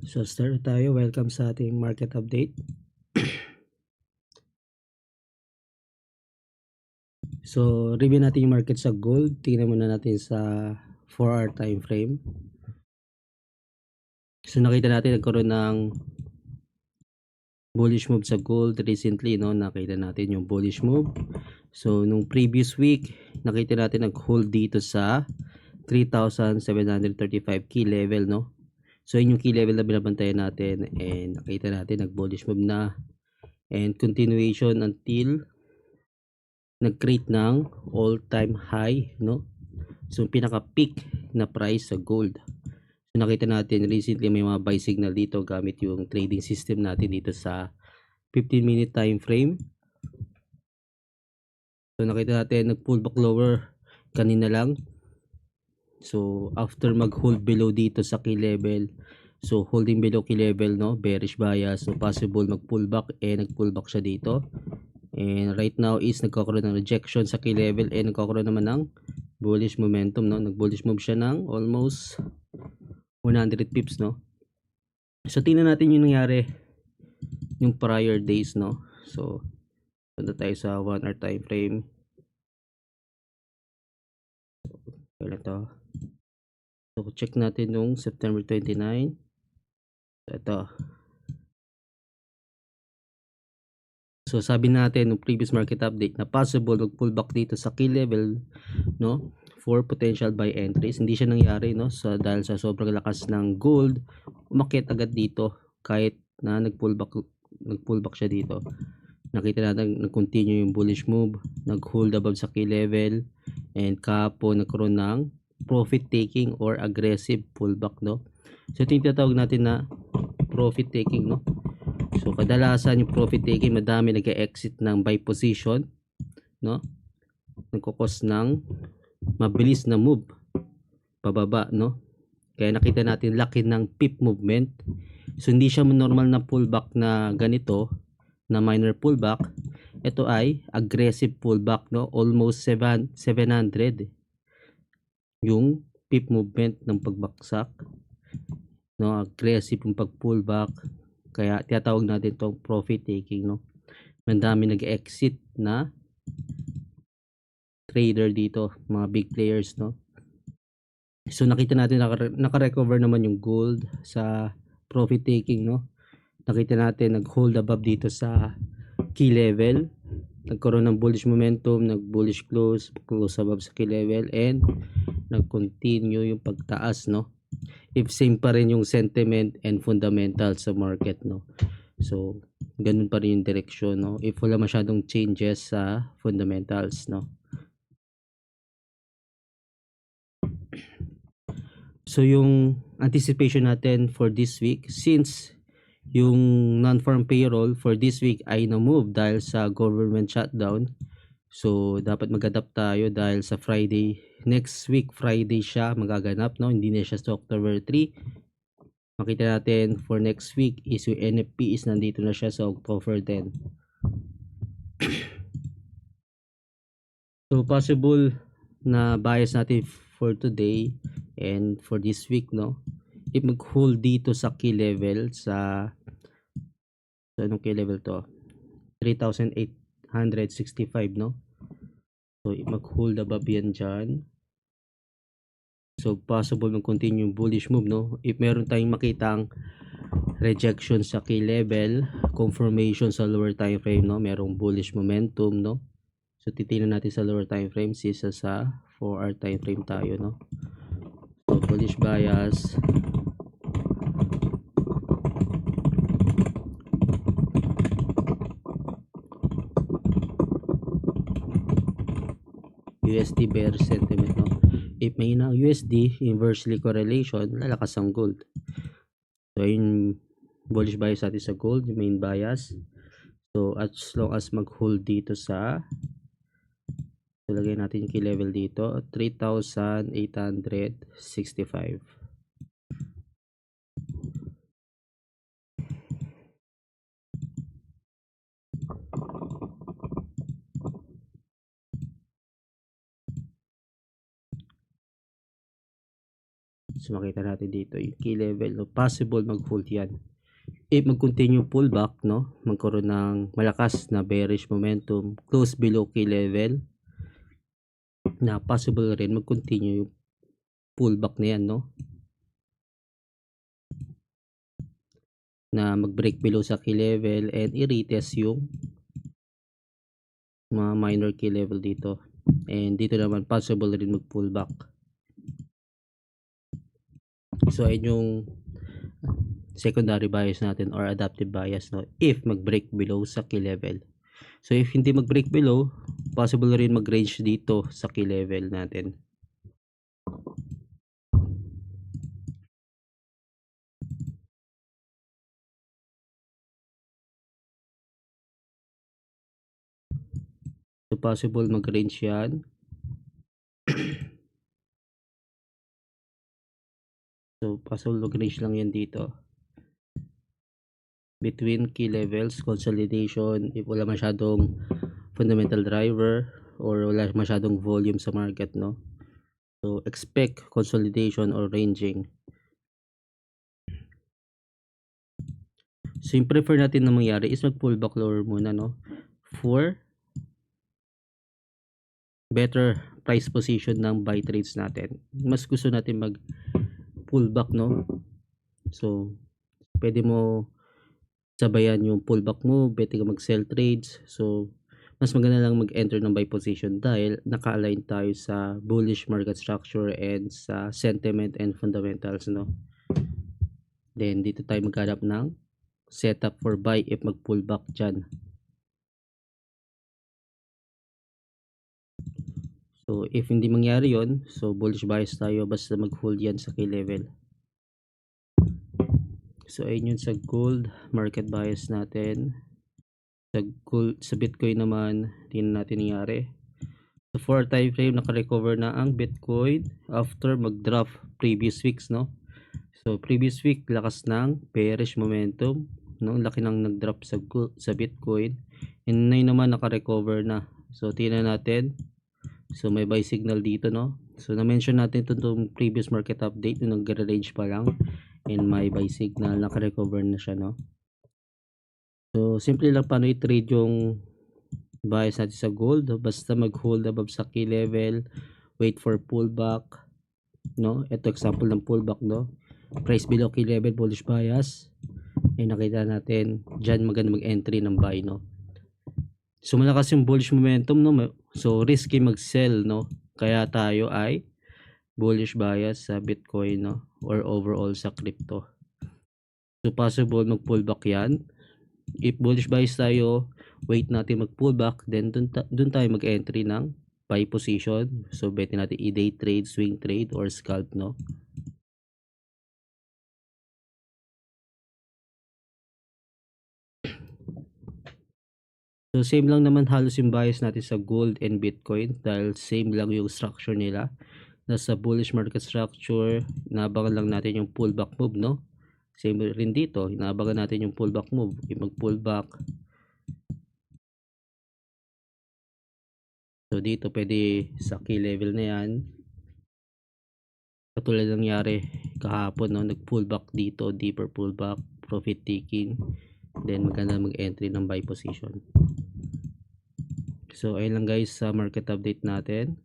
So start tayo. Welcome sa ating market update. So review natin yung market sa gold. Tingnan muna natin sa 4-hour time frame. So nakita natin nagkaroon ng bullish move sa gold recently, no? Nakita natin yung bullish move. So nung previous week, nakita natin nag-hold dito sa 3,735 key level, no? So yun yung key level na binabantayan natin, and nakita natin nag-bullish move na and continuation until nag-create ng all-time high, no? So pinaka peak na price sa gold. So nakita natin recently may mga buy signal dito gamit yung trading system natin dito sa 15-minute time frame. So nakita natin nag-pull back lower kanina lang. So after mag-hold below dito sa key level, so holding below key level, no, bearish bias, so possible mag-pull back, nag-pull back siya dito. And right now is nagkakaroon ng rejection sa key level, nagkakaroon naman ng bullish momentum, no. Nag-bullish move siya ng almost 100 pips, no. So tingnan natin yung nangyari yung prior days, no. So punta tayo sa 1 hour time frame. Kailan to? So check natin nung September 29. Ito. So sabi natin nung previous market update na possible mag-pullback dito sa key level, no, for potential buy entries. Hindi siya nangyari, no, so dahil sa sobrang lakas ng gold, umakyat agad dito kahit na nag-pullback siya dito. Nakita natin nag-continue yung bullish move, nag-hold above sa key level, and kahapon nagkaroon ng profit taking or aggressive pullback, no. So ito yung tinatawag natin na profit taking, no. So kadalasan yung profit taking, madami nag-exit ng buy position, no, nagkukos ng mabilis na move pababa, no. Kaya nakita natin laki ng pip movement. So hindi siya normal na pullback na ganito, na minor pullback. Ito ay aggressive pullback, no, almost 700 yung pip movement ng pagbaksak, no, aggressive yung pag-pullback. Kaya tinatawag natin itong profit taking, no. Madami nag-exit na trader dito, mga big players, no. So nakita natin naka-recover naman yung gold sa profit taking, no. Nakita natin nag-hold above dito sa key level, nagkaroon ng bullish momentum, nag-bullish close above sa key level, and nag-continue yung pagtaas, no. If same pa rin yung sentiment and fundamentals sa market, no. So ganun pa rin yung direksyon, no, if wala masyadong changes sa fundamentals, no. So yung anticipation natin for this week, since yung non-farm payroll for this week ay na-move dahil sa government shutdown, so dapat mag-adapt tayo dahil sa Friday, next week Friday siya magaganap, no, hindi na siya sa October 3. Makita natin for next week is yung NFP is nandito na siya sa October 10. So possible na bias natin for today and for this week, no, if mag-hold dito sa key level sa, so anong key level to, 3,865, no. So if mag-hold above yan dyan, so possible mag-continue bullish move, no. If meron tayong makitang rejection sa key level, confirmation sa lower time frame, no, merong bullish momentum, no. So titingnan natin sa lower time frame, sisa sa 4-hour time frame tayo, no. So bullish bias, USD bearish sentiment, no. If may na USD, inversely correlation, lalakas ang gold. So yung bullish bias natin sa gold, yung main bias. So as long as mag-hold dito sa, so lagay natin yung key level dito, 3,865. So makita natin dito yung key level, no? Possible mag-hold yan. If mag-continue pullback, no, magkaroon ng malakas na bearish momentum close below key level, na possible rin mag-continue yung pullback na yan, no, na mag-break below sa key level and i-retest yung mga minor key level dito. And dito naman possible rin mag-pullback. So ayun yung secondary bias natin or adaptive bias, no, if mag-break below sa key level. So if hindi mag-break below, possible rin mag-range dito sa key level natin. So possible mag-range yan. So possible mag-range lang yan dito. Between key levels, consolidation, if wala masyadong fundamental driver or wala masyadong volume sa market, no. So expect consolidation or ranging. So yung prefer natin na mangyari is mag-pullback lower muna, no, for better price position ng buy trades natin. Mas gusto natin mag pullback, no. So pwede mo sabayan yung pullback mo, pwede ka mag sell trades. So mas maganda lang mag-enter ng buy position dahil naka-align tayo sa bullish market structure and sa sentiment and fundamentals, no. Then dito tayo maghanap ng setup for buy if mag-pullback dyan. So if hindi mangyari yon, so bullish bias tayo basta mag-hold yan sa key level. So ayun yun sa gold market bias natin. Sa gold, sa Bitcoin naman, tingnan natin nangyari. So 4 time frame naka-recover na ang Bitcoin after mag-drop previous weeks, no. So previous week lakas ng bearish momentum, no, laki nang nag-drop sa Bitcoin. And ngayon naman naka-recover na. So tingnan natin. So may buy signal dito, no. So na-mention natin itong previous market update nung nag-range pa lang, and may buy signal, naka-recover na siya, no. So simple lang paano i-trade yung bias natin sa gold, basta mag-hold above sa key level, wait for pullback, no. Ito example ng pullback, no. Price below key level, bullish bias. Ay nakita natin dyan maganda mag-entry ng buy, no. So malakas yung bullish momentum, no. So risky mag-sell, no. Kaya tayo ay bullish bias sa Bitcoin, no, or overall sa crypto. So possible mag-pullback yan. If bullish bias tayo, wait natin mag-pullback, then dun tayo mag-entry ng buy position. So pwede natin i-day trade, swing trade, or scalp, no. So same lang naman halos yung bias natin sa gold and Bitcoin dahil same lang yung structure nila. Nasa bullish market structure, inaabangan lang natin yung pullback move, no. Same rin dito, inaabangan natin yung pullback move. Yung mag-pullback. So dito pwede sa key level na yan. Katulad ng nangyari kahapon, no, nag-pullback dito, deeper pullback, profit taking. Then maganda mag-entry ng buy position. So ayun lang guys sa market update natin.